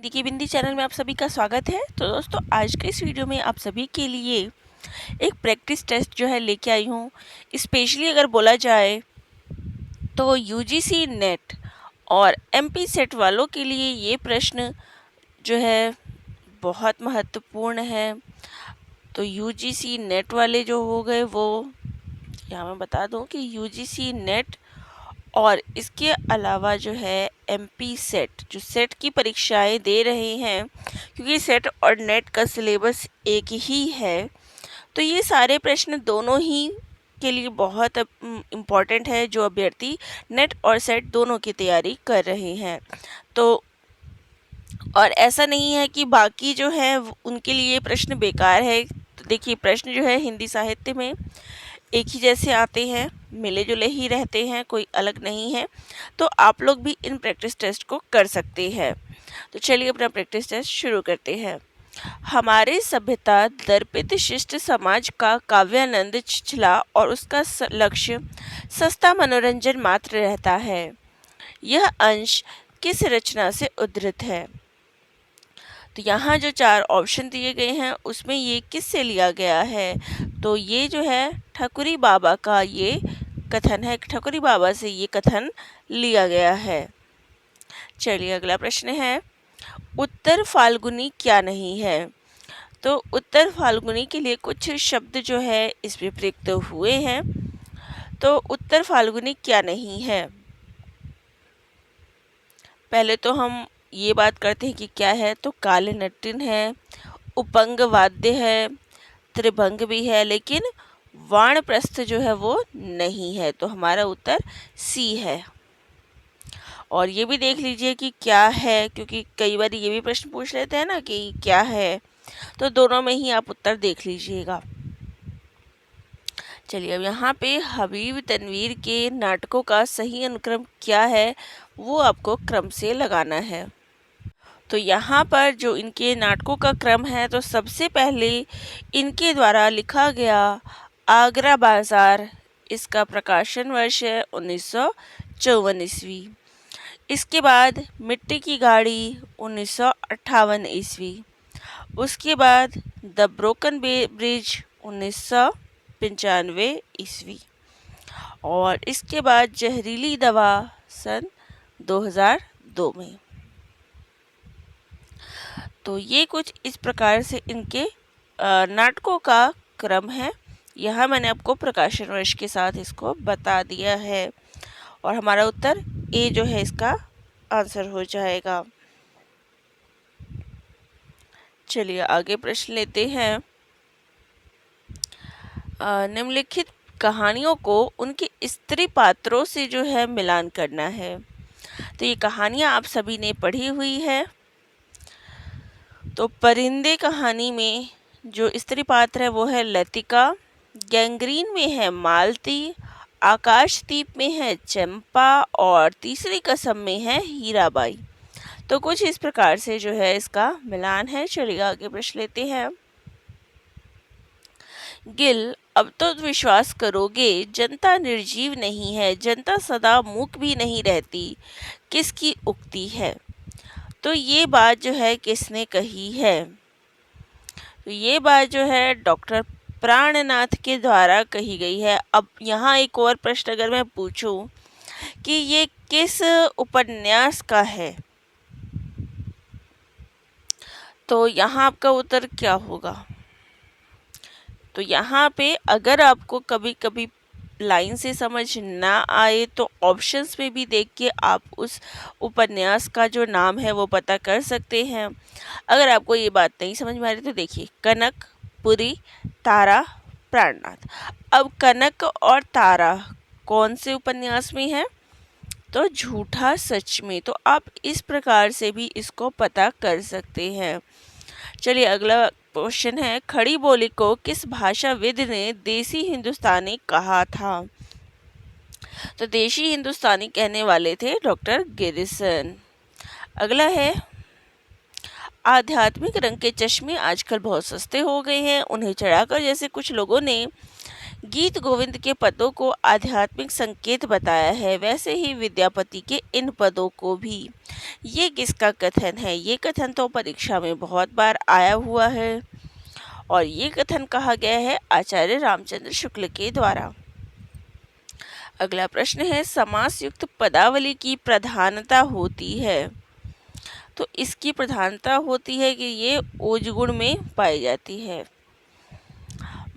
दीदी की बिंदी चैनल में आप सभी का स्वागत है। तो दोस्तों, आज के इस वीडियो में आप सभी के लिए एक प्रैक्टिस टेस्ट जो है लेके आई हूँ। स्पेशली अगर बोला जाए तो यूजीसी नेट और एमपी सेट वालों के लिए ये प्रश्न जो है बहुत महत्वपूर्ण है। तो यूजीसी नेट वाले जो हो गए वो यहाँ मैं बता दूँ कि यूजीसी नेट और इसके अलावा जो है एमपी सेट, जो सेट की परीक्षाएं दे रहे हैं, क्योंकि सेट और नेट का सिलेबस एक ही है, तो ये सारे प्रश्न दोनों ही के लिए बहुत इम्पॉर्टेंट है जो अभ्यर्थी नेट और सेट दोनों की तैयारी कर रहे हैं। तो और ऐसा नहीं है कि बाकी जो है उनके लिए प्रश्न बेकार है। तो देखिए, प्रश्न जो है हिंदी साहित्य में एक ही जैसे आते हैं, मिले जुले ही रहते हैं, कोई अलग नहीं है। तो आप लोग भी इन प्रैक्टिस टेस्ट को कर सकते हैं। तो चलिए अपना प्रैक्टिस टेस्ट शुरू करते हैं। हमारे सभ्यता दर्पित शिष्ट समाज का काव्यानंद छिछला और उसका लक्ष्य सस्ता मनोरंजन मात्र रहता है। यह अंश किस रचना से उद्धृत है? तो यहाँ जो 4 ऑप्शन दिए गए हैं उसमें ये किससे लिया गया है? तो ये जो है ठकुरी बाबा का ये कथन है, ठकुरी बाबा से ये कथन लिया गया है। चलिए अगला प्रश्न है, उत्तर फाल्गुनी क्या नहीं है? तो उत्तर फाल्गुनी के लिए कुछ शब्द जो है इसमें प्रयुक्त हुए हैं। तो उत्तर फाल्गुनी क्या नहीं है? पहले तो हम ये बात करते हैं कि क्या है। तो काले नट्टिन है, उपंग वाद्य है, त्रिभंग भी है, लेकिन वाणप्रस्थ जो है वो नहीं है। तो हमारा उत्तर सी है। और ये भी देख लीजिए कि क्या है, क्योंकि कई बार ये भी प्रश्न पूछ लेते हैं ना कि क्या है, तो दोनों में ही आप उत्तर देख लीजिएगा। चलिए अब यहाँ पे हबीब तनवीर के नाटकों का सही अनुक्रम क्या है, वो आपको क्रम से लगाना है। तो यहाँ पर जो इनके नाटकों का क्रम है, तो सबसे पहले इनके द्वारा लिखा गया आगरा बाजार, इसका प्रकाशन वर्ष है 1954 ईस्वी। इसके बाद मिट्टी की गाड़ी 1958 ईस्वी। उसके बाद द ब्रोकन ब्रिज 1995 ईस्वी। और इसके बाद जहरीली दवा सन 2002 में। तो ये कुछ इस प्रकार से इनके नाटकों का क्रम है। यहाँ मैंने आपको प्रकाशन वर्ष के साथ इसको बता दिया है और हमारा उत्तर ए जो है इसका आंसर हो जाएगा। चलिए आगे प्रश्न लेते हैं। निम्नलिखित कहानियों को उनके स्त्री पात्रों से जो है मिलान करना है। तो ये कहानियाँ आप सभी ने पढ़ी हुई है। तो परिंदे कहानी में जो स्त्री पात्र है वो है लतिका, गैंग्रीन में है मालती, आकाशदीप में है चंपा और तीसरी कसम में है हीराबाई। तो कुछ इस प्रकार से जो है इसका मिलान है। चलिए आगे प्रश्न लेते हैं। गिल, अब तो विश्वास करोगे, जनता निर्जीव नहीं है, जनता सदा मूक भी नहीं रहती, किसकी उक्ति है? तो ये बात जो है किसने कही है? तो ये बात जो है डॉक्टर प्राणनाथ के द्वारा कही गई है। अब यहाँ एक और प्रश्न अगर मैं पूछूं कि ये किस उपन्यास का है, तो यहाँ आपका उत्तर क्या होगा? तो यहाँ पे अगर आपको कभी कभी लाइन से समझ ना आए तो ऑप्शंस में भी देख के आप उस उपन्यास का जो नाम है वो पता कर सकते हैं। अगर आपको ये बात नहीं समझ में आ रही तो देखिए, कनक, पुरी, तारा, प्राणनाथ। अब कनक और तारा कौन से उपन्यास में है? तो झूठा सच में। तो आप इस प्रकार से भी इसको पता कर सकते हैं। चलिए अगला क्वेश्चन है, खड़ी बोली को किस भाषाविद ने देसी हिंदुस्तानी कहा था? तो देशी हिंदुस्तानी कहने वाले थे डॉक्टर गिरिसन। अगला है, आध्यात्मिक रंग के चश्मे आजकल बहुत सस्ते हो गए हैं, उन्हें चढ़ाकर जैसे कुछ लोगों ने गीत गोविंद के पदों को आध्यात्मिक संकेत बताया है, वैसे ही विद्यापति के इन पदों को भी। ये किसका कथन है? ये कथन तो परीक्षा में बहुत बार आया हुआ है और ये कथन कहा गया है आचार्य रामचंद्र शुक्ल के द्वारा। अगला प्रश्न है, समास युक्त पदावली की प्रधानता होती है। तो इसकी प्रधानता होती है कि ये ओज गुण में पाई जाती है।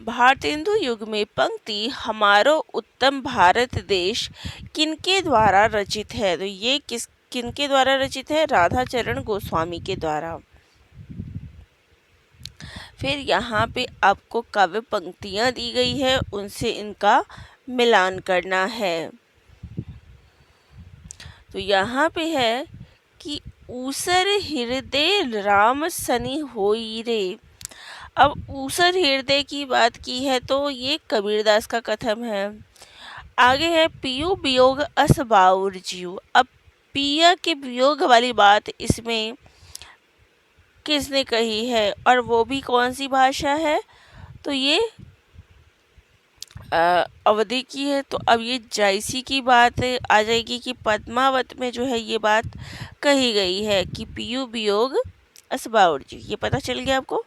भारतेंदु युग में पंक्ति हमारो उत्तम भारत देश किनके द्वारा रचित है? तो ये किनके द्वारा रचित है? राधाचरण गोस्वामी के द्वारा। फिर यहाँ पे आपको काव्य पंक्तियाँ दी गई है, उनसे इनका मिलान करना है। तो यहाँ पे है कि ऊसर हृदय राम सनी होई रे। अब ऊसर हृदय की बात की है तो ये कबीरदास का कथन है। आगे है पियू वियोग अस बाउर जीव। अब पिया के वियोग वाली बात इसमें किसने कही है और वो भी कौन सी भाषा है? तो ये अवधि की है। तो अब ये जायसी की बात आ जाएगी कि पद्मावत में जो है ये बात कही गई है कि पियू वियोग अस बाउर जीव। ये पता चल गया आपको।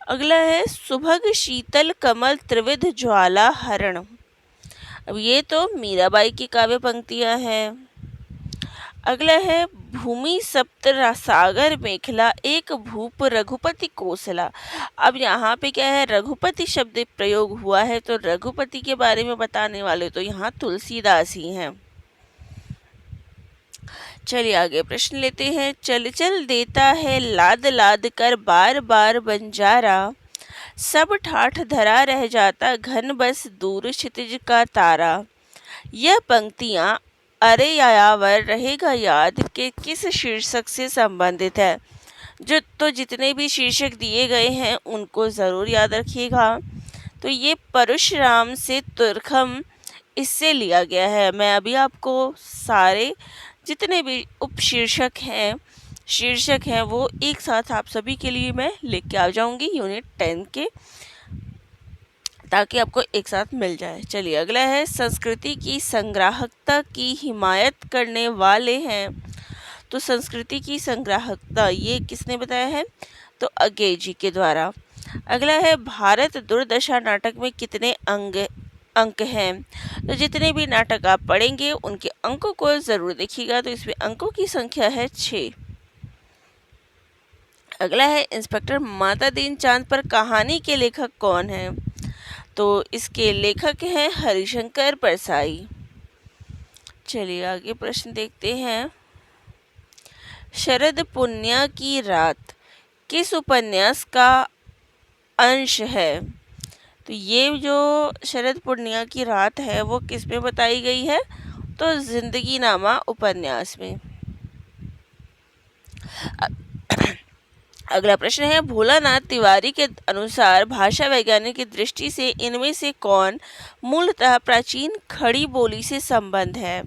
अगला है सुभग शीतल कमल त्रिविध ज्वाला हरण। अब ये तो मीराबाई की काव्य पंक्तियां हैं। अगला है भूमि सप्त सागर मेखला एक भूप रघुपति कोसला। अब यहाँ पे क्या है, रघुपति शब्द प्रयोग हुआ है, तो रघुपति के बारे में बताने वाले तो यहाँ तुलसीदास ही हैं। चलिए आगे प्रश्न लेते हैं। चल चल देता है लाद लाद कर बार बार बंजारा, सब ठाठ धरा रह जाता घन बस दूर क्षितिज का तारा। यह पंक्तियाँ अरे यायावर रहेगा याद के किस शीर्षक से संबंधित है? जितने भी शीर्षक दिए गए हैं उनको ज़रूर याद रखिएगा। तो ये परशुराम से तुर्खम इससे लिया गया है। मैं अभी आपको सारे जितने भी उपशीर्षक हैं वो एक साथ आप सभी के लिए मैं लेके आ जाऊंगी यूनिट 10 के, ताकि आपको एक साथ मिल जाए। चलिए अगला है संस्कृति की संग्राहकता की हिमायत करने वाले हैं। तो संस्कृति की संग्राहकता ये किसने बताया है? तो अज्ञेय जी के द्वारा। अगला है भारत दुर्दशा नाटक में कितने अंक हैं? तो जितने भी नाटक आप पढ़ेंगे उनके अंकों को ज़रूर देखिएगा। तो इसमें अंकों की संख्या है 6। अगला है इंस्पेक्टर माता दीन चांद पर कहानी के लेखक कौन है? तो इसके लेखक हैं हरिशंकर परसाई। चलिए आगे प्रश्न देखते हैं। शरद पूर्णिमा की रात किस उपन्यास का अंश है? तो ये जो शरद पूर्णिमा की रात है वो किस में बताई गई है? तो जिंदगी नामा उपन्यास में। अगला प्रश्न है भोलानाथ तिवारी के अनुसार भाषा वैज्ञानिक की दृष्टि से इनमें से कौन मूलतः प्राचीन खड़ी बोली से संबंध है?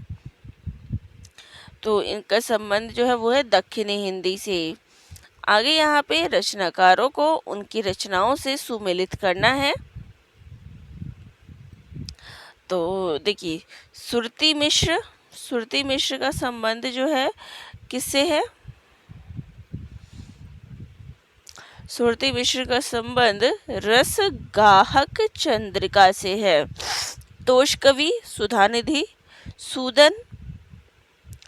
तो इनका संबंध जो है वो है दक्षिणी हिंदी से। आगे यहाँ पे रचनाकारों को उनकी रचनाओं से सुमेलित करना है। तो देखिए सुरती मिश्र का संबंध जो है किससे है? सुरती मिश्र का संबंध रस गाहक चंद्रिका से है। तोष कवि सुधानिधि, सूदन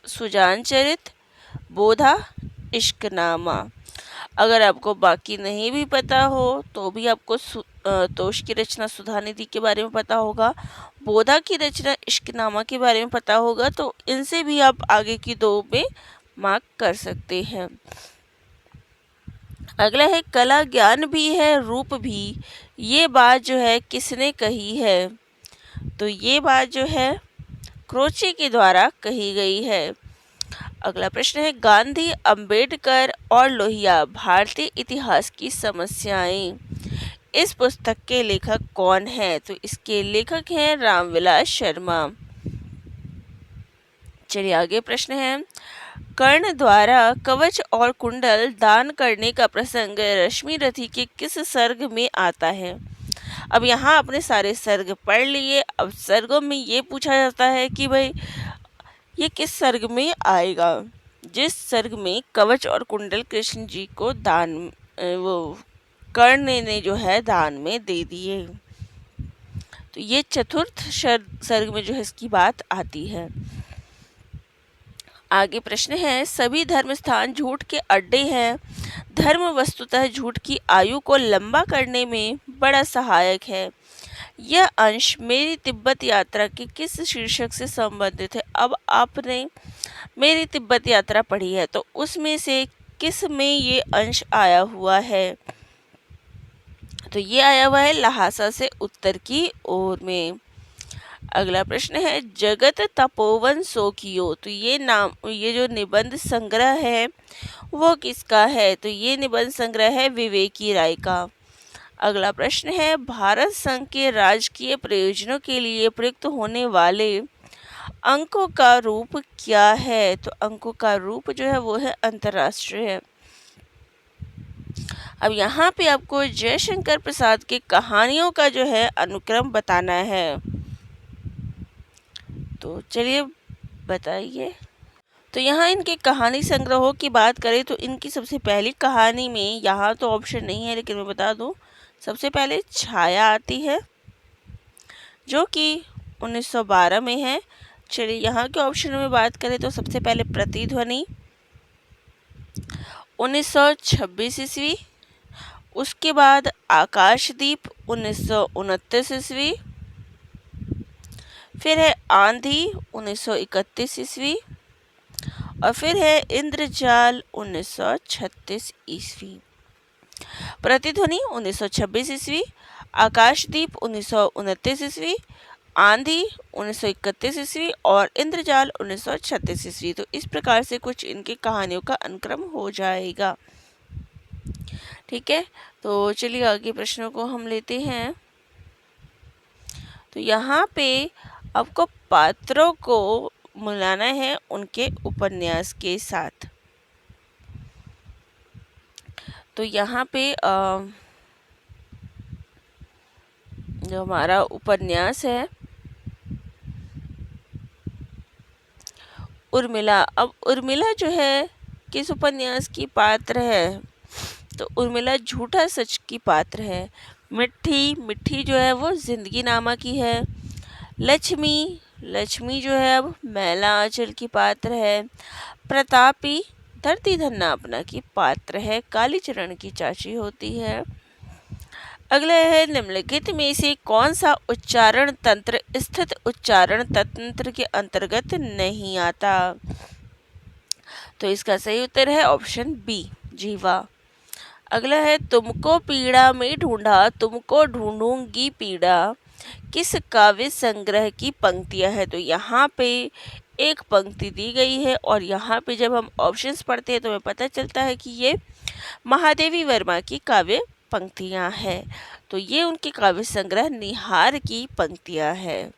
सुजान चरित, बोधा इश्कनामा। अगर आपको बाकी नहीं भी पता हो तो भी आपको तोष की रचना सुधानिधि के बारे में पता होगा, बोधा की रचना इश्कनामा के बारे में पता होगा, तो इनसे भी आप आगे की 2 में मार्क कर सकते हैं। अगला है कला ज्ञान भी है रूप भी, ये बात जो है किसने कही है? तो ये बात जो है क्रोचे के द्वारा कही गई है। अगला प्रश्न है गांधी, अंबेडकर और लोहिया भारतीय इतिहास की समस्याएं, इस पुस्तक के लेखक कौन हैं? तो इसके लेखक हैं रामविलास शर्मा। चलिए आगे प्रश्न है कर्ण द्वारा कवच और कुंडल दान करने का प्रसंग रश्मि रथी के किस सर्ग में आता है? अब यहाँ अपने सारे सर्ग पढ़ लिए। अब सर्गों में ये पूछा जाता है कि भाई ये किस सर्ग में आएगा। जिस सर्ग में कवच और कुंडल कृष्ण जी को दान वो कर्ण ने जो है दान में दे दिए। तो ये चतुर्थ सर्ग में जो है इसकी बात आती है। आगे प्रश्न है, सभी धर्म स्थान झूठ के अड्डे हैं। धर्म वस्तुतः झूठ की आयु को लंबा करने में बड़ा सहायक है। यह अंश मेरी तिब्बत यात्रा के किस शीर्षक से संबंधित है। अब आपने मेरी तिब्बत यात्रा पढ़ी है, तो उसमें से किस में ये अंश आया हुआ है। तो ये आया हुआ है लहासा से उत्तर की ओर में। अगला प्रश्न है, जगत तपोवन सो कियो। तो ये जो निबंध संग्रह है वो किसका है। तो ये निबंध संग्रह है विवेकी राय का। अगला प्रश्न है, भारत संघ के राजकीय प्रयोजनों के लिए प्रयुक्त होने वाले अंकों का रूप क्या है। तो अंकों का रूप जो है वो है अंतर्राष्ट्रीय। अब यहाँ पे आपको जयशंकर प्रसाद के कहानियों का जो है अनुक्रम बताना है। तो चलिए बताइए। तो यहाँ इनके कहानी संग्रहों की बात करें तो इनकी सबसे पहली कहानी में, यहाँ तो ऑप्शन नहीं है लेकिन मैं बता दूँ, सबसे पहले छाया आती है जो कि 1912 में है। चलिए यहाँ के ऑप्शन में बात करें तो सबसे पहले प्रतिध्वनि 1926 ईस्वी, उसके बाद आकाशदीप 1929 ईस्वी, फिर है आंधी 1931 ईस्वी और फिर है इंद्रजाल 1936 ईस्वी। प्रतिध्वनि 1926 ईस्वी, आकाशदीप 1929 ईस्वी, आंधी 1931 ईस्वी और इंद्रजाल 1936 ईस्वी। तो इस प्रकार से कुछ इनकी कहानियों का अनुक्रम हो जाएगा। ठीक है, तो चलिए आगे प्रश्नों को हम लेते हैं। तो यहाँ पे आपको पात्रों को मिलाना है उनके उपन्यास के साथ। तो यहाँ पे जो हमारा उपन्यास है उर्मिला। अब उर्मिला जो है किस उपन्यास की पात्र है। तो उर्मिला झूठा सच की पात्र है। मिट्टी जो है वो जिंदगी नामा की है। लक्ष्मी जो है अब मैला आंचल की पात्र है। प्रतापी धरती धन्ना अपना की पात्र है, कालीचरण की चाची होती है। अगला है, निम्नलिखित में से कौन सा उच्चारण तंत्र स्थित उच्चारण तंत्र के अंतर्गत नहीं आता। तो इसका सही उत्तर है ऑप्शन बी, जीवा। अगला है, तुमको पीड़ा में ढूंढा तुमको ढूंढूंगी पीड़ा किस काव्य संग्रह की पंक्तियां है। तो यहाँ पे एक पंक्ति दी गई है और यहाँ पे जब हम ऑप्शंस पढ़ते हैं तो हमें पता चलता है कि ये महादेवी वर्मा की काव्य पंक्तियां हैं। तो ये उनके काव्य संग्रह निहार की पंक्तियां हैं।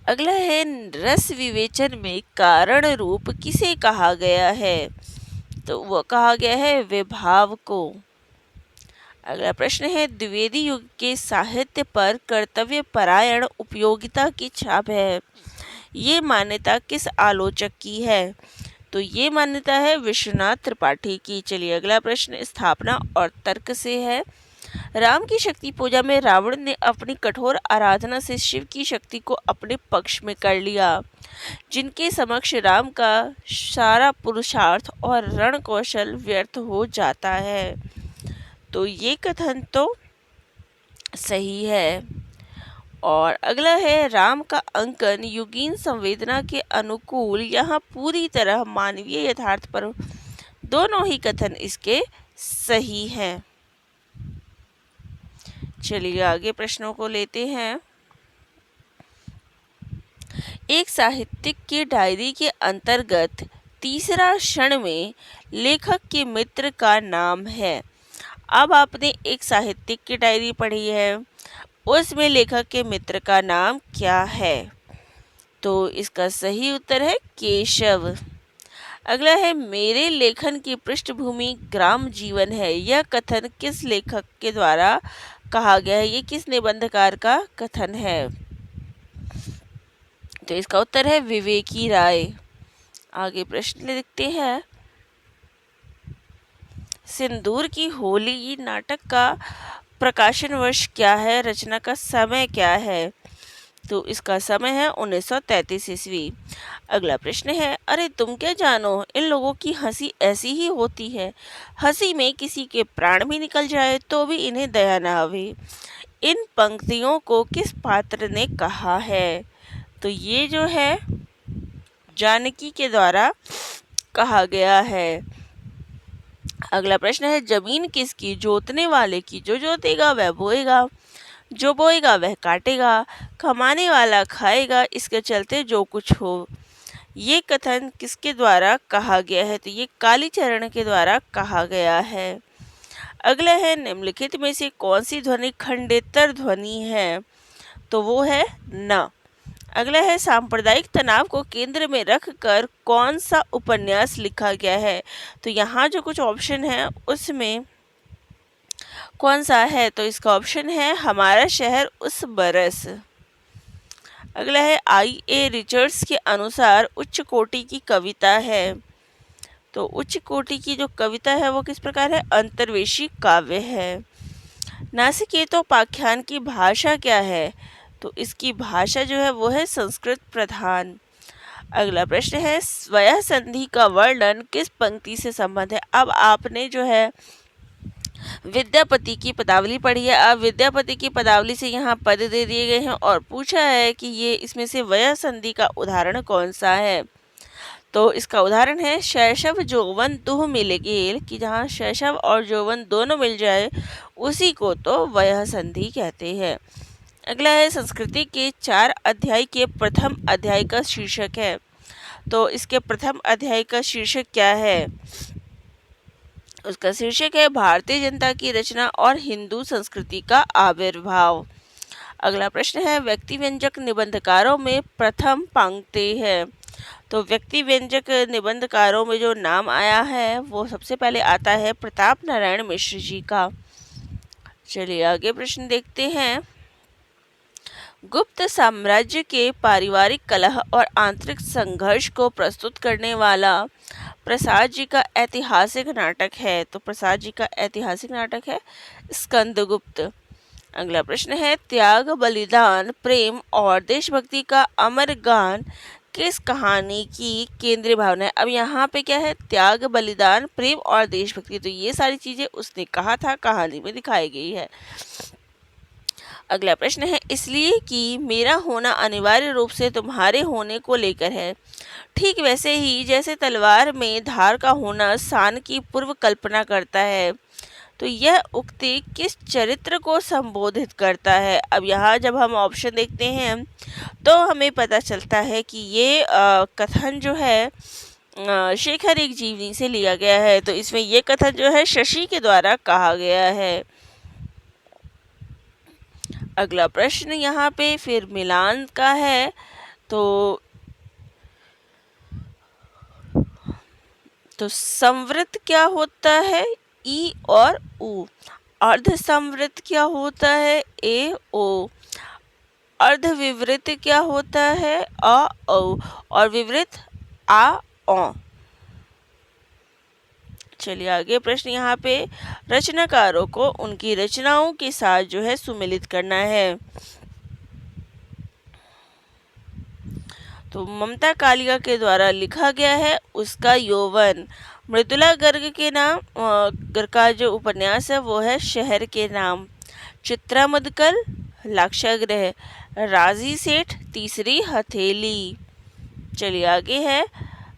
अगला है, रस विवेचन में कारण रूप किसे कहा गया है। तो वह कहा गया है विभाव को। अगला प्रश्न है, द्विवेदी युग के साहित्य पर कर्तव्य परायण उपयोगिता की छाप है। ये मान्यता किस आलोचक की है। तो ये मान्यता है विश्वनाथ त्रिपाठी की। चलिए अगला प्रश्न स्थापना और तर्क से है। राम की शक्ति पूजा में रावण ने अपनी कठोर आराधना से शिव की शक्ति को अपने पक्ष में कर लिया, जिनके समक्ष राम का सारा पुरुषार्थ और रण कौशल व्यर्थ हो जाता है। तो ये कथन तो सही है। और अगला है, राम का अंकन युगीन संवेदना के अनुकूल यहाँ पूरी तरह मानवीय यथार्थ पर। दोनों ही कथन इसके सही हैं। चलिए आगे प्रश्नों को लेते हैं। एक साहित्यिक की डायरी के अंतर्गत तीसरा क्षण में लेखक के मित्र का नाम है। अब आपने एक साहित्यिक की डायरी पढ़ी है, उसमें लेखक के मित्र का नाम क्या है। तो इसका सही उत्तर है केशव। अगला है, मेरे लेखन की पृष्ठभूमि ग्राम जीवन है। यह कथन किस लेखक के द्वारा कहा गया है? ये किस निबंधकार का कथन है? तो इसका उत्तर है विवेकी राय। आगे प्रश्न लिखते हैं, सिंदूर की होली नाटक का प्रकाशन वर्ष क्या है? रचना का समय क्या है? तो इसका समय है 1933 ईस्वी। अगला प्रश्न है, अरे तुम क्या जानो, इन लोगों की हंसी ऐसी ही होती है, हंसी में किसी के प्राण भी निकल जाए तो भी इन्हें दया न आवे। इन पंक्तियों को किस पात्र ने कहा है? तो ये जो है जानकी के द्वारा कहा गया है। अगला प्रश्न है, जमीन किसकी? जोतने वाले की। जो जोतेगा वह बोएगा, जो बोएगा वह काटेगा, कमाने वाला खाएगा, इसके चलते जो कुछ हो। ये कथन किसके द्वारा कहा गया है? तो ये कालीचरण के द्वारा कहा गया है। अगला है, निम्नलिखित में से कौन सी ध्वनि खंडेतर ध्वनि है? तो वो है न। अगला है, सांप्रदायिक तनाव को केंद्र में रखकर कौन सा उपन्यास लिखा गया है? तो यहाँ जो कुछ ऑप्शन है उसमें कौन सा है? तो इसका ऑप्शन है हमारा शहर उस बरस। अगला है, आई.ए. रिचर्ड्स के अनुसार उच्च कोटि की कविता है। तो उच्च कोटि की जो कविता है वो किस प्रकार है? अंतर्वेशी काव्य है। नासिकेतोपाख्यान की भाषा क्या है? तो इसकी भाषा जो है वो है संस्कृत प्रधान। अगला प्रश्न है, स्वयं संधि का वर्णन किस पंक्ति से संबंध है? अब आपने जो है विद्यापति की पदावली पढ़ी है। अब विद्यापति की पदावली से यहाँ पद दे दिए गए हैं और पूछा है कि ये इसमें से वयः संधि का उदाहरण कौन सा है? तो इसका उदाहरण है, शैशव जौवन दुह मिल गेल, कि जहाँ शैशव और जौवन दोनों मिल जाए उसी को तो वयः संधि कहते हैं। अगला है, संस्कृति के 4 अध्याय के प्रथम अध्याय का शीर्षक है। तो इसके प्रथम अध्याय का शीर्षक क्या है? उसका शीर्षक है भारतीय जनता की रचना और हिंदू संस्कृति का आविर्भाव। अगला प्रश्न है, व्यक्ति व्यंजक निबंधकारों में प्रथम पंक्ति है। तो व्यक्ति व्यंजक निबंधकारों में जो नाम आया है वो सबसे पहले आता है प्रताप नारायण मिश्र जी का। चलिए आगे प्रश्न देखते हैं। गुप्त साम्राज्य के पारिवारिक कलह और आंतरिक संघर्ष को प्रस्तुत करने वाला प्रसाद जी का ऐतिहासिक नाटक है। तो प्रसाद जी का ऐतिहासिक नाटक है स्कंदगुप्त। अगला प्रश्न है, त्याग बलिदान प्रेम और देशभक्ति का अमर गान किस कहानी की केंद्रीय भावना है? अब यहाँ पे क्या है? त्याग बलिदान प्रेम और देशभक्ति। तो ये सारी चीजें उसने कहा था, कहानी में दिखाई गई है। अगला प्रश्न है, इसलिए कि मेरा होना अनिवार्य रूप से तुम्हारे होने को लेकर है, ठीक वैसे ही जैसे तलवार में धार का होना सान की पूर्व कल्पना करता है। तो यह उक्ति किस चरित्र को संबोधित करता है? अब यहाँ जब हम ऑप्शन देखते हैं तो हमें पता चलता है कि ये कथन जो है शेखर एक जीवनी से लिया गया है। तो इसमें ये कथन जो है शशि के द्वारा कहा गया है। अगला प्रश्न यहाँ पे फिर मिलान का है। तो संवृत क्या होता है? ई और उ। अर्ध संवृत क्या होता है? ए ओ। अर्ध विवृत क्या होता है? अ औ। और विवृत आ औ। चलिए आगे प्रश्न यहाँ पे, रचनाकारों को उनकी रचनाओं के साथ जो है सुमिलित करना है। तो ममता कालिया के द्वारा लिखा गया है उसका यौवन। मृदुला गर्ग के नाम गर्ग का जो उपन्यास है वो है शहर के नाम। चित्रा मुदगल लाक्षागृह। राजी सेठ तीसरी हथेली। चलिए आगे है,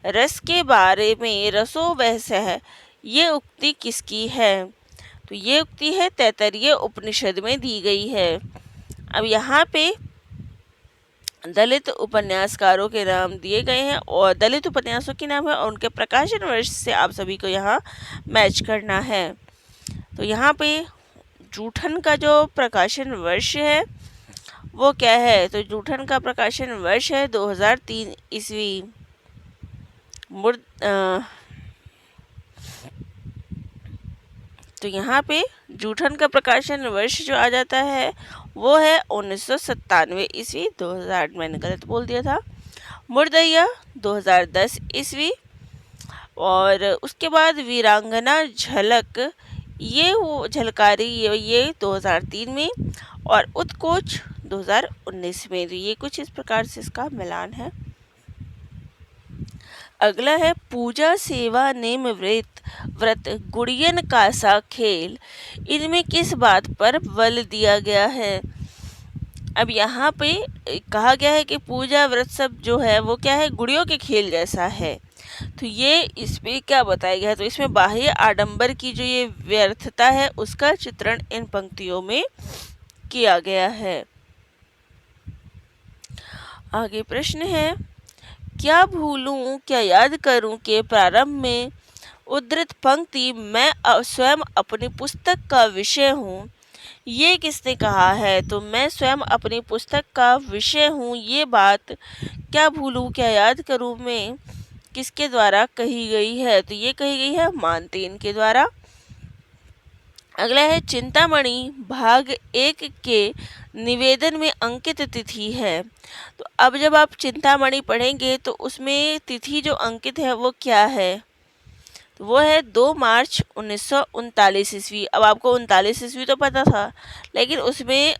रस के बारे में रसो वहस है, ये उक्ति किसकी है? तो ये उक्ति है तैत्तरीय उपनिषद में दी गई है। अब यहाँ पे दलित उपन्यासकारों के नाम दिए गए हैं और दलित उपन्यासों के नाम है और उनके प्रकाशन वर्ष से आप सभी को यहाँ मैच करना है। तो यहाँ पे जूठन का जो प्रकाशन वर्ष है वो क्या है? तो जूठन का प्रकाशन वर्ष है 2003 ईस्वी। तो यहाँ पे जूठन का प्रकाशन वर्ष जो आ जाता है वो है 1997 ईस्वी। 2008 मैंने गलत बोल दिया था। मुर्दैया 2010 ईस्वी। और उसके बाद वीरांगना झलक, ये वो झलकारी ये 2003 में। और उत्कोच 2019 में। तो ये कुछ इस प्रकार से इसका मिलान है। अगला है पूजा सेवा नेम व्रत गुड़ियन कासा खेल, इनमें किस बात पर बल दिया गया है। अब यहाँ पे कहा गया है कि पूजा व्रत सब जो है वो क्या है, गुड़ियों के खेल जैसा है। तो ये इसमें क्या बताया गया है, तो इसमें बाह्य आडंबर की जो ये व्यर्थता है उसका चित्रण इन पंक्तियों में किया गया है। आगे प्रश्न है, क्या भूलूं क्या याद करूं के प्रारंभ में उद्धृत पंक्ति मैं स्वयं अपनी पुस्तक का विषय हूँ, ये किसने कहा है। तो मैं स्वयं अपनी पुस्तक का विषय हूँ, ये बात क्या भूलूं क्या याद करूं में किसके द्वारा कही गई है। तो ये कही गई है मानतेन के द्वारा। अगला है चिंतामणि भाग 1 के निवेदन में अंकित तिथि है। तो अब जब आप चिंतामणि पढ़ेंगे तो उसमें तिथि जो अंकित है वो क्या है, तो वो है 2 मार्च 1939 ईस्वी। अब आपको 39 ईस्वी तो पता था, लेकिन उसमें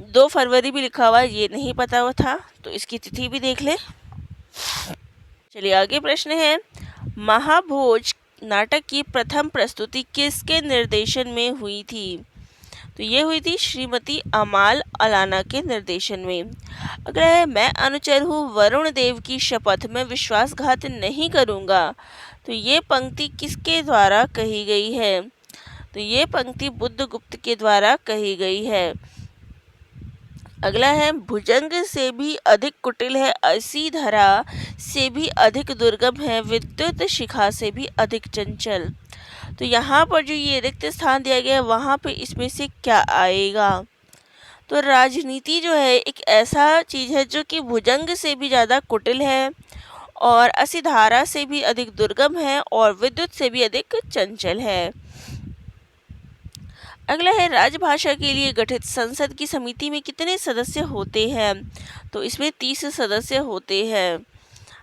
2 फरवरी भी लिखा हुआ ये नहीं पता हुआ था, तो इसकी तिथि भी देख ले। चलिए आगे प्रश्न है, महाभोज नाटक की प्रथम प्रस्तुति किसके निर्देशन में हुई थी। तो ये हुई थी श्रीमती अमाल अलाना के निर्देशन में। अगला है मैं अनुचर हूँ वरुण देव की शपथ, मैं विश्वासघात नहीं करूँगा। तो ये पंक्ति किसके द्वारा कही गई है। तो ये पंक्ति बुद्धगुप्त के द्वारा कही गई है। अगला है भुजंग से भी अधिक कुटिल है, असी धरा से भी अधिक दुर्गम है, विद्युत शिखा से भी अधिक चंचल। तो यहाँ पर जो ये रिक्त स्थान दिया गया है वहाँ पे इसमें से क्या आएगा। तो राजनीति जो है एक ऐसा चीज़ है जो कि भुजंग से भी ज़्यादा कुटिल है और असिधारा से भी अधिक दुर्गम है और विद्युत से भी अधिक चंचल है। अगला है राजभाषा के लिए गठित संसद की समिति में कितने सदस्य होते हैं। तो इसमें 30 सदस्य होते हैं।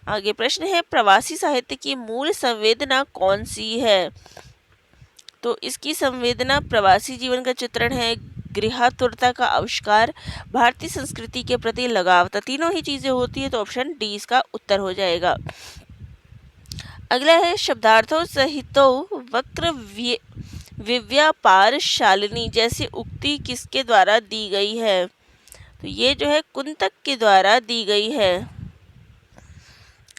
आगे प्रश्न है प्रवासी साहित्य की मूल संवेदना कौन सी है। तो इसकी संवेदना प्रवासी जीवन का चित्रण है, गृहातुरता का आविष्कार, भारतीय संस्कृति के प्रति लगाव। तो तीनों ही चीज़ें होती है, तो ऑप्शन डी इसका उत्तर हो जाएगा। अगला है शब्दार्थों सहितो वक्र विव्यापार शालिनी जैसी उक्ति किसके द्वारा दी गई है। तो ये जो है कुंतक के द्वारा दी गई है।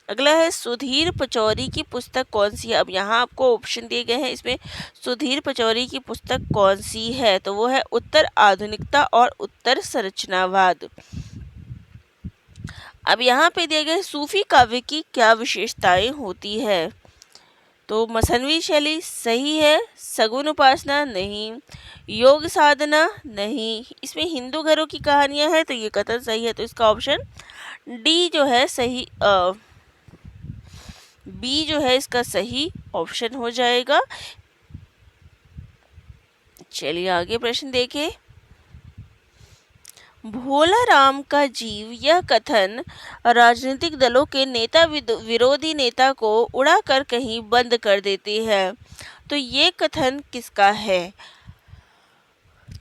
अगला है सुधीर पचौरी की पुस्तक कौन सी है। अब यहाँ आपको ऑप्शन दिए गए हैं, इसमें सुधीर पचौरी की पुस्तक कौन सी है। तो वो है उत्तर आधुनिकता और उत्तर संरचनावाद। अब यहाँ पे दिए गए सूफी काव्य की क्या विशेषताएं होती है। तो मसनवी शैली सही है, सगुन उपासना नहीं, योग साधना नहीं, इसमें हिंदू घरों की कहानियां हैं, तो ये कथन सही है। तो इसका ऑप्शन डी जो है सही, बी जो है इसका सही ऑप्शन हो जाएगा। चलिए आगे प्रश्न देखें। भोला राम का जीव, यह कथन राजनीतिक दलों के नेता विरोधी नेता को उड़ाकर कहीं बंद कर देते हैं। तो ये कथन किसका है।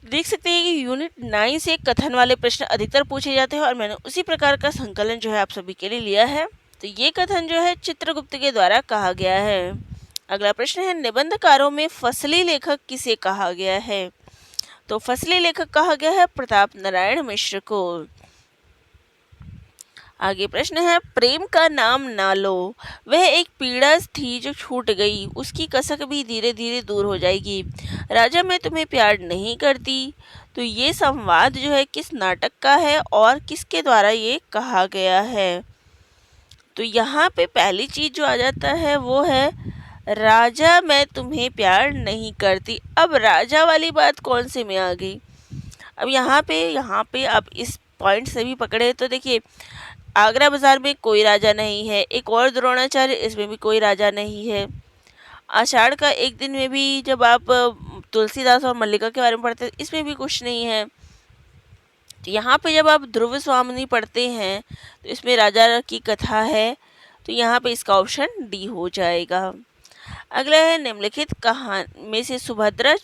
देख सकते हैं कि यूनिट 9 से कथन वाले प्रश्न अधिकतर पूछे जाते हैं और मैंने उसी प्रकार का संकलन जो है आप सभी के लिए लिया है। तो ये कथन जो है चित्रगुप्त के द्वारा कहा गया है। अगला प्रश्न है निबंधकारों में फसली लेखक किसे कहा गया है। तो फसली लेखक कहा गया है प्रताप नारायण मिश्र को। आगे प्रश्न है प्रेम का नाम ना लो, वह एक पीड़ा थी जो छूट गई, उसकी कसक भी धीरे धीरे दूर हो जाएगी, राजा मैं तुम्हें प्यार नहीं करती। तो ये संवाद जो है किस नाटक का है और किसके द्वारा ये कहा गया है। तो यहाँ पे पहली चीज जो आ जाता है वो है राजा मैं तुम्हें प्यार नहीं करती। अब राजा वाली बात कौन से में आ गई। अब यहाँ पे आप इस पॉइंट से भी पकड़े तो देखिए आगरा बाजार में कोई राजा नहीं है, एक और द्रोणाचार्य इसमें भी कोई राजा नहीं है, आषाढ़ का एक दिन में भी जब आप तुलसीदास और मल्लिका के बारे में पढ़ते हैं, इसमें भी कुछ नहीं है। तो यहाँ पे जब आप ध्रुव स्वामिनी पढ़ते हैं तो इसमें राजा की कथा है, तो यहाँ पे इसका ऑप्शन डी हो जाएगा। अगला है, निम्नलिखित कहान में से सुभद्रा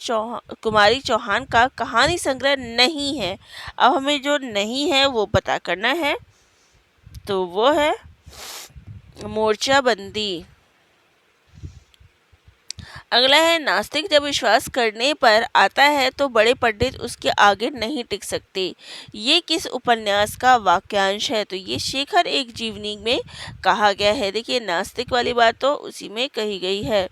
कुमारी चौहान का कहानी संग्रह नहीं है। अब हमें जो नहीं है वो पता करना है, तो वो है मोर्चाबंदी। अगला है, नास्तिक जब विश्वास करने पर आता है तो बड़े पंडित उसके आगे नहीं टिक सकते। ये किस उपन्यास का वाक्यांश है? तो ये शेखर एक जीवनी में कहा गया है। देखिए, नास्तिक वाली बात तो उसी में कही गई है।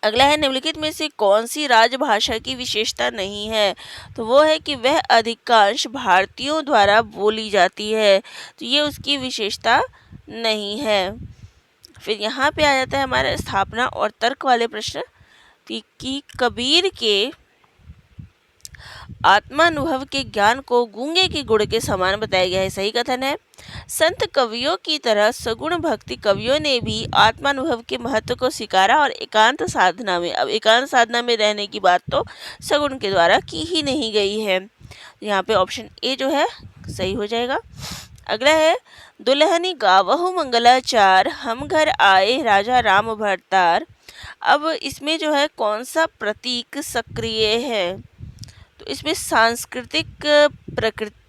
अगला है, निम्नलिखित में से कौन सी राजभाषा की विशेषता नहीं है? तो वो है कि वह अधिकांश भारतीयों द्वारा बोली जाती है। तो ये उसकी विशेषता नहीं है। फिर यहाँ पे आ जाता है हमारा स्थापना और तर्क वाले प्रश्न कि कबीर के आत्मानुभव के ज्ञान को गूंगे के गुण के समान बताया गया है। सही कथन है। संत कवियों की तरह सगुण भक्ति कवियों ने भी आत्मानुभव के महत्व को स्वीकारा और एकांत साधना में, अब एकांत साधना में रहने की बात तो सगुण के द्वारा की ही नहीं गई है। यहाँ पे ऑप्शन ए जो है सही हो जाएगा। अगला है, दुल्हनी गावहु मंगलाचार, हम घर आए राजा राम भरतार। अब इसमें जो है कौन सा प्रतीक सक्रिय है? तो इसमें सांस्कृतिक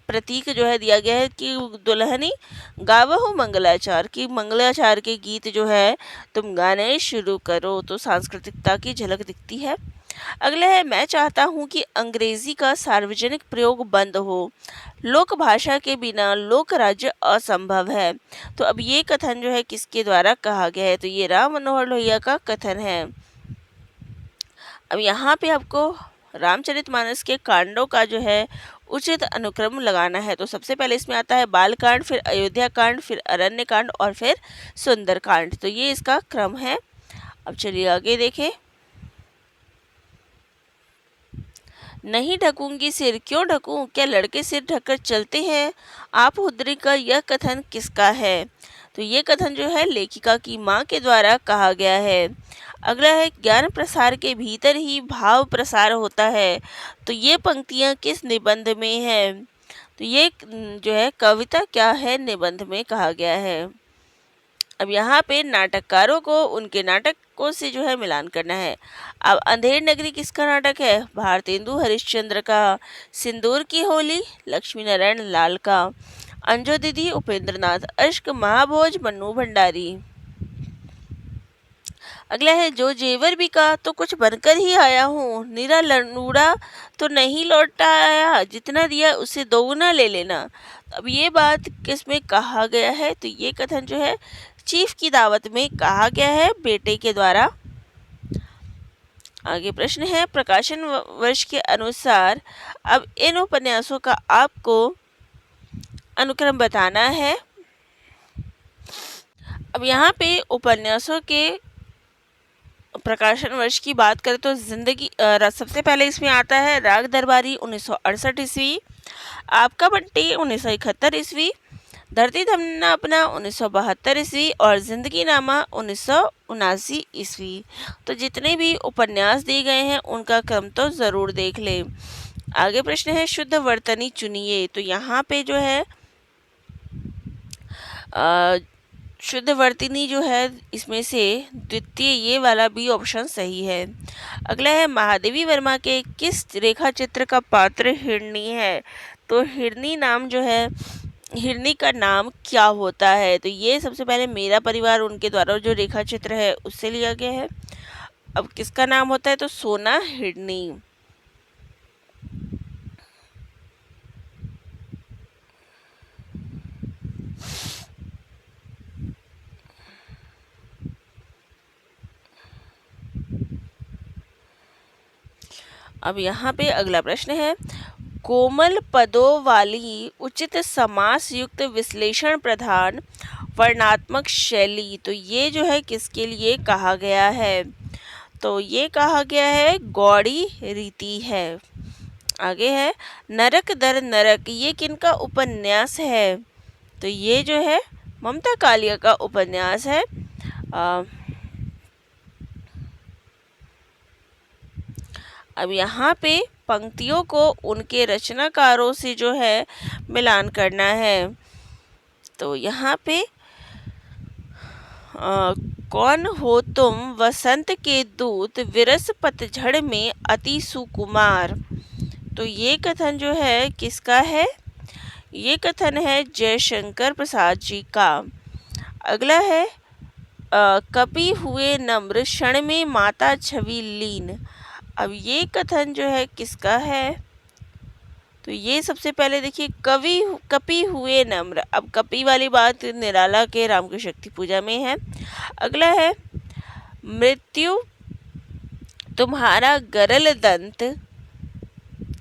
प्रतीक जो है दिया गया है कि दुल्हनी गावहु मंगलाचार, की मंगलाचार के गीत जो है तुम गाने शुरू करो, तो सांस्कृतिकता की झलक दिखती है। अगला है, मैं चाहता हूँ कि अंग्रेजी का सार्वजनिक प्रयोग बंद हो, लोक भाषा के बिना लोक राज्य असंभव है। तो अब ये कथन जो है किसके द्वारा कहा गया है? तो ये राम मनोहर लोहिया का कथन है। अब यहाँ पे आपको रामचरितमानस के कांडों का जो है उचित अनुक्रम लगाना है। तो सबसे पहले इसमें आता है बाल कांड, फिर अयोध्या कांड, फिर अरण्य कांड और फिर सुंदर कांड। तो ये इसका क्रम है। अब चलिए आगे देखें। नहीं ढकूंगी सिर, क्यों ढकूं, क्या लड़के सिर ढककर चलते हैं? आप हुद्री का यह कथन किसका है? तो ये कथन जो है लेखिका की माँ के द्वारा कहा गया है। अगला है, ज्ञान प्रसार के भीतर ही भाव प्रसार होता है। तो ये पंक्तियाँ किस निबंध में है? तो ये जो है कविता क्या है निबंध में कहा गया है। अब यहाँ पे नाटककारों को उनके नाटकों से जो है मिलान करना है। अब अंधेर नगरी किसका नाटक है? भारतेंदु हरिश्चंद्र का। सिंदूर की होली लक्ष्मी नारायण लाल का। अंजो दीदी उपेंद्र नाथ अश्क महाभोज मन्नू भंडारी। अगला है, जो जेवर बिका तो कुछ बनकर ही आया हूँ, निरा लनूड़ा तो नहीं लौटा आया, जितना दिया उससे दोगुना ले लेना। अब ये बात किसमें कहा गया है? तो ये कथन जो है चीफ की दावत में कहा गया है बेटे के द्वारा। आगे प्रश्न है, प्रकाशन वर्ष के अनुसार अब इन उपन्यासों का आपको अनुक्रम बताना है। अब यहाँ पे उपन्यासों के प्रकाशन वर्ष की बात करें तो जिंदगी सबसे पहले इसमें आता है राग दरबारी 1968 ईस्वी, आपका बंटी 1971 ईस्वी, धरती धमना अपना 1972 ईस्वी और जिंदगी नामा 1979 ईस्वी। तो जितने भी उपन्यास दिए गए हैं उनका क्रम तो ज़रूर देख लें। आगे प्रश्न है, शुद्ध वर्तनी चुनिए। तो यहाँ पे जो है शुद्ध वर्तनी जो है इसमें से द्वितीय ये वाला बी ऑप्शन सही है। अगला है, महादेवी वर्मा के किस रेखा चित्र का पात्र हिरणी है? तो हिरणी नाम जो है, हिरणी का नाम क्या होता है? तो ये सबसे पहले मेरा परिवार उनके द्वारा जो रेखा चित्र है उससे लिया गया है। अब किसका नाम होता है? तो सोना हिरणी। अब यहाँ पे अगला प्रश्न है, कोमल पदों वाली उचित समास युक्त विश्लेषण प्रधान वर्णात्मक शैली। तो ये जो है किसके लिए कहा गया है? तो ये कहा गया है गौड़ी रीति है। आगे है, नरक दर नरक, ये किनका उपन्यास है? तो ये जो है ममता कालिया का उपन्यास है। अब यहाँ पे पंक्तियों को उनके रचनाकारों से जो है मिलान करना है। तो यहाँ पे कौन हो तुम वसंत के दूत, विरस पतझड़ में अति सुकुमार। तो ये कथन जो है किसका है? ये कथन है जयशंकर प्रसाद जी का। अगला है कपि हुए नम्र, क्षण में माता छवि लीन। अब ये कथन जो है किसका है? तो ये सबसे पहले देखिए कपि हुए नम्र। अब कपि वाली बात निराला के राम की शक्ति पूजा में है। अगला है मृत्यु तुम्हारा गरल दंत,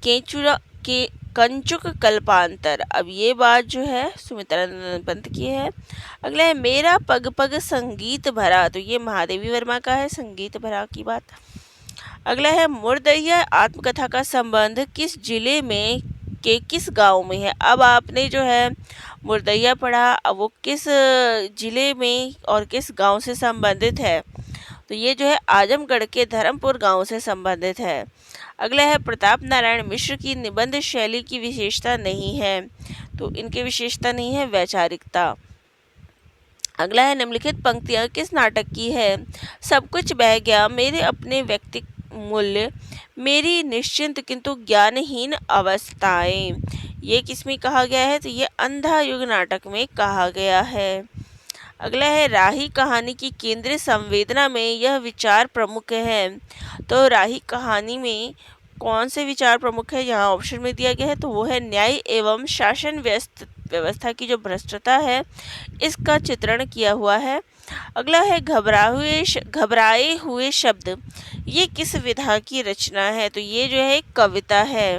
केचुरा के कंचुक कल्पांतर। अब ये बात जो है सुमित्रानंद पंत की है। अगला है मेरा पग पग संगीत भरा। तो ये महादेवी वर्मा का है, संगीत भरा की बात। अगला है मुर्दैया आत्मकथा का संबंध किस जिले में के किस गांव में है। अब आपने जो है मुर्दैया पढ़ा, अब वो किस जिले में और किस गांव से संबंधित है। तो ये जो है आजमगढ़ के धर्मपुर गांव से संबंधित है। अगला है प्रताप नारायण मिश्र की निबंध शैली की विशेषता नहीं है। तो इनकी विशेषता नहीं है वैचारिकता। अगला है निम्नलिखित पंक्तियाँ किस नाटक की है। सब कुछ बह गया, मेरे अपने व्यक्ति मूल्य, मेरी निश्चिंत किंतु ज्ञानहीन अवस्थाएं। ये किसमें कहा गया है? तो ये अंधा युग नाटक में कहा गया है। अगला है राही कहानी की केंद्रीय संवेदना में यह विचार प्रमुख है। तो राही कहानी में कौन से विचार प्रमुख है? यहाँ ऑप्शन में दिया गया है, तो वो है न्याय एवं शासन व्यवस्था की जो भ्रष्टता है, इसका चित्रण किया हुआ है। अगला है घबराए हुए शब्द, ये किस विधा की रचना है? तो ये जो है कविता है।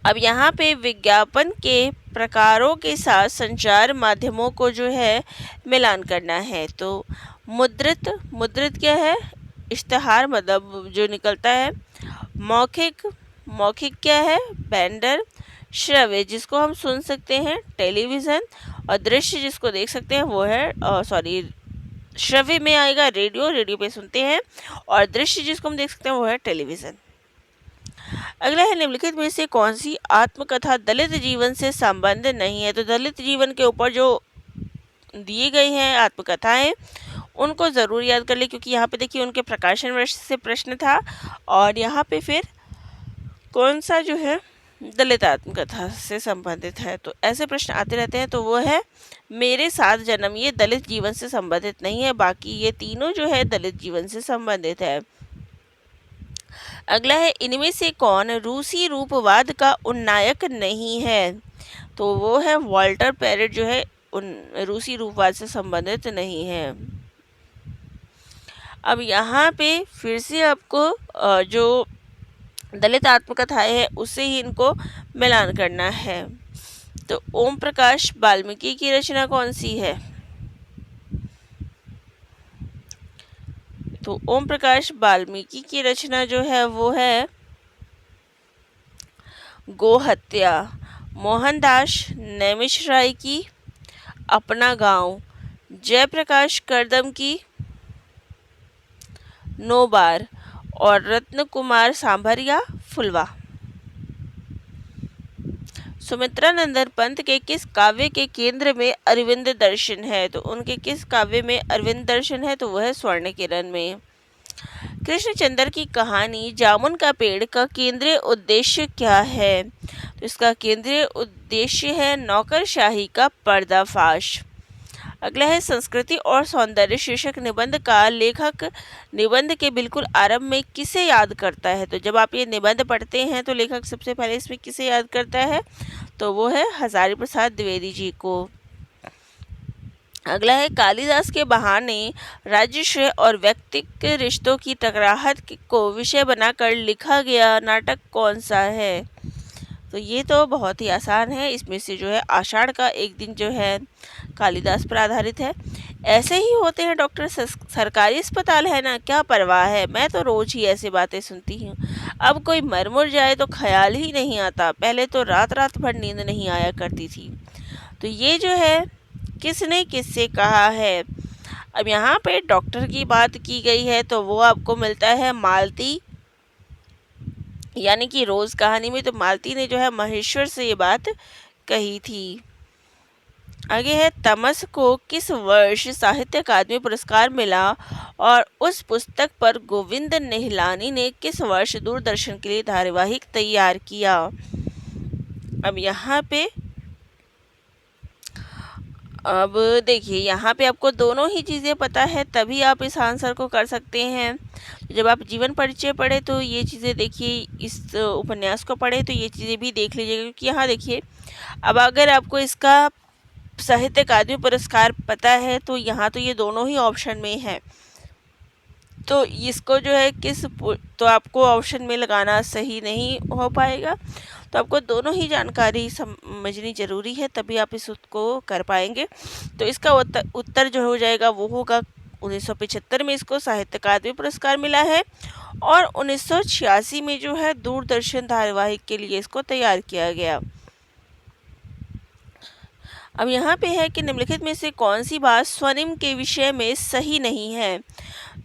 अब यहाँ पे विज्ञापन के प्रकारों के साथ संचार माध्यमों को जो है मिलान करना है। तो मुद्रित क्या है? इश्तहार, मतलब जो निकलता है। मौखिक क्या है? बैंडर। श्रव्य जिसको हम सुन सकते हैं, टेलीविज़न। और दृश्य जिसको देख सकते हैं वो है श्रव्य में आएगा रेडियो पे सुनते हैं, और दृश्य जिसको हम देख सकते हैं वो है टेलीविज़न। अगला है निम्नलिखित में से कौन सी आत्मकथा दलित जीवन से संबंध नहीं है। तो दलित जीवन के ऊपर जो दिए गए हैं आत्मकथाएं, उनको ज़रूर याद कर ले, क्योंकि यहाँ पे देखिए उनके प्रकाशन वर्ष से प्रश्न था, और यहाँ पे फिर कौन सा जो है दलित आत्मकथा से संबंधित है। तो ऐसे प्रश्न आते रहते हैं। तो वो है मेरे साथ जन्म, ये दलित जीवन से संबंधित नहीं है, बाकी ये तीनों जो है दलित जीवन से संबंधित है। अगला है इनमें से कौन रूसी रूपवाद का उन्नायक नहीं है। तो वो है वॉल्टर पेरेट, जो है उन रूसी रूपवाद से संबंधित नहीं है। अब यहाँ पे फिर से आपको जो दलित आत्मकथाएं है उससे ही इनको मिलान करना है। तो ओम प्रकाश वाल्मीकि की रचना कौन सी है? तो ओम प्रकाश वाल्मीकि की रचना जो है वो है गोहत्या। मोहनदास नैमिषराय की अपना गांव। जयप्रकाश करदम की नोबार। और रत्न कुमार सांभरिया फुलवा। सुमित्रानंदन पंत के किस काव्य के केंद्र में अरविंद दर्शन है? तो उनके किस काव्य में अरविंद दर्शन है? तो वह है स्वर्ण किरण में। कृष्णचंद्र की कहानी जामुन का पेड़ का केंद्रीय उद्देश्य क्या है? तो इसका केंद्रीय उद्देश्य है नौकरशाही का पर्दाफाश। अगला है संस्कृति और सौंदर्य शीर्षक निबंध का लेखक निबंध के बिल्कुल आरंभ में किसे याद करता है? तो जब आप ये निबंध पढ़ते हैं तो लेखक सबसे पहले इसमें किसे याद करता है? तो वो है हजारी प्रसाद द्विवेदी जी को। अगला है कालिदास के बहाने राज्यश्रेय और व्यक्तिक रिश्तों की टकराहट को विषय बनाकर लिखा गया नाटक कौन सा है? तो ये तो बहुत ही आसान है। इसमें से जो है आषाढ़ का एक दिन जो है कालिदास पर आधारित है। ऐसे ही होते हैं डॉक्टर, सरकारी अस्पताल है ना, क्या परवाह है। मैं तो रोज ही ऐसी बातें सुनती हूँ। अब कोई मर मुर जाए तो ख्याल ही नहीं आता। पहले तो रात रात भर नींद नहीं आया करती थी। तो ये जो है किसने किससे कहा है? अब यहाँ पे डॉक्टर की बात की गई है, तो वो आपको मिलता है मालती यानी कि रोज कहानी में तो मालती ने जो है महेश्वर से ये बात कही थी। आगे है, तमस को किस वर्ष साहित्य अकादमी पुरस्कार मिला और उस पुस्तक पर गोविंद निहलानी ने किस वर्ष दूरदर्शन के लिए धारावाहिक तैयार किया। अब यहाँ पे अब देखिए, यहाँ पे आपको दोनों ही चीज़ें पता है तभी आप इस आंसर को कर सकते हैं। जब आप जीवन परिचय पढ़े तो ये चीज़ें देखिए, इस उपन्यास को पढ़े तो ये चीज़ें भी देख लीजिएगा, क्योंकि यहाँ देखिए, अब अगर आपको इसका साहित्य अकादमी पुरस्कार पता है तो यहाँ तो ये दोनों ही ऑप्शन में है, तो इसको जो है तो आपको ऑप्शन में लगाना सही नहीं हो पाएगा। तो आपको दोनों ही जानकारी समझनी जरूरी है, तभी आप इसको कर पाएंगे। तो इसका उत्तर जो हो जाएगा वो होगा 1975 में इसको साहित्य अकादमी पुरस्कार मिला है और 1986 में जो है दूरदर्शन धारावाहिक के लिए इसको तैयार किया गया। अब यहाँ पे है कि निम्नलिखित में से कौन सी बात स्वनिम के विषय में सही नहीं है।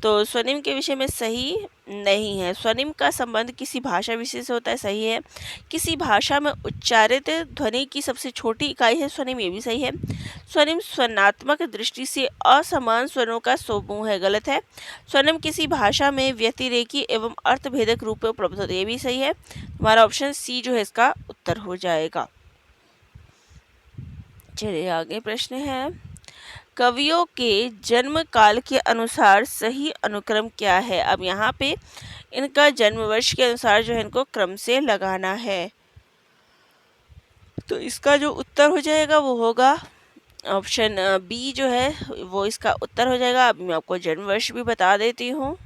तो स्वनिम के विषय में सही नहीं है। स्वनिम का संबंध किसी भाषा विशेष से होता है, सही है। किसी भाषा में उच्चारित ध्वनि की सबसे छोटी इकाई है स्वनिम, ये भी सही है। स्वनिम स्वनात्मक दृष्टि से असमान स्वरों का समूह है, गलत है। स्वनिम किसी भाषा में व्यतिरेकी एवं अर्थभेदक रूप में उपलब्ध होता है, ये भी सही है। हमारा ऑप्शन सी जो है इसका उत्तर हो जाएगा। चलिए आगे प्रश्न है, कवियों के जन्म काल के अनुसार सही अनुक्रम क्या है। अब यहाँ पे इनका जन्म वर्ष के अनुसार जो है इनको क्रम से लगाना है। तो इसका जो उत्तर हो जाएगा वो होगा ऑप्शन बी जो है वो इसका उत्तर हो जाएगा। अब मैं आपको जन्म वर्ष भी बता देती हूँ।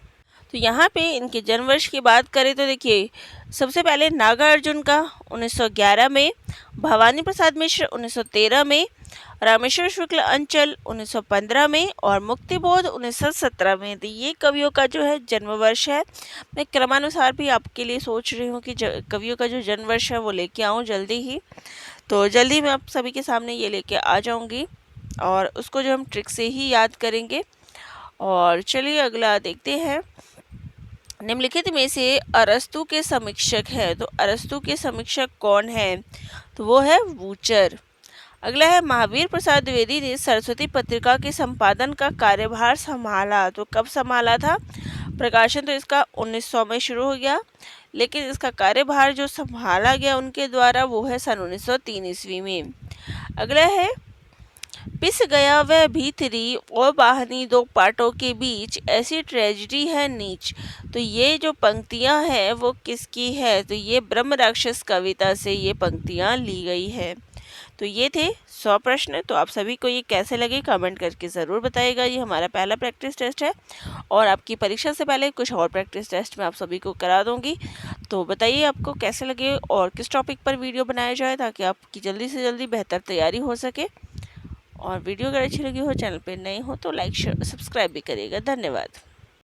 तो यहाँ पे इनके जन्म वर्ष की बात करें तो देखिए, सबसे पहले नागार्जुन का 1911 में, भवानी प्रसाद मिश्र 1913 में, रामेश्वर शुक्ल अंचल 1915 में और मुक्तिबोध 1917 में। तो ये कवियों का जो है जन्म वर्ष है। मैं क्रमानुसार भी आपके लिए सोच रही हूँ कि कवियों का जो जन्म वर्ष है वो लेके आऊँ जल्दी ही। तो जल्दी मैं आप सभी के सामने ये लेके आ जाऊँगी और उसको जो हम ट्रिक से ही याद करेंगे। और चलिए अगला देखते हैं, निम्नलिखित में से अरस्तु के समीक्षक है। तो अरस्तु के समीक्षक कौन है, तो वो है वूचर। अगला है, महावीर प्रसाद द्विवेदी ने सरस्वती पत्रिका के संपादन का कार्यभार संभाला। तो कब संभाला था, प्रकाशन तो इसका 1900 में शुरू हो गया, लेकिन इसका कार्यभार जो संभाला गया उनके द्वारा वो है सन 1903 ईस्वी में। अगला है, पिस गया वह भीतरी और बाहनी दो पाटों के बीच ऐसी ट्रेजेडी है नीच। तो ये जो पंक्तियां हैं वो किसकी है, तो ये ब्रह्म राक्षस कविता से ये पंक्तियां ली गई है। तो ये थे 100 प्रश्न। तो आप सभी को ये कैसे लगे कमेंट करके ज़रूर बताइएगा। ये हमारा पहला प्रैक्टिस टेस्ट है और आपकी परीक्षा से पहले कुछ और प्रैक्टिस टेस्ट मैं आप सभी को करा दूंगी। तो बताइए आपको कैसे लगे और किस टॉपिक पर वीडियो बनाया जाए ताकि आपकी जल्दी से जल्दी बेहतर तैयारी हो सके। और वीडियो अगर अच्छी लगी हो, चैनल पर नए हो तो लाइक शेयर सब्सक्राइब भी करिएगा। धन्यवाद।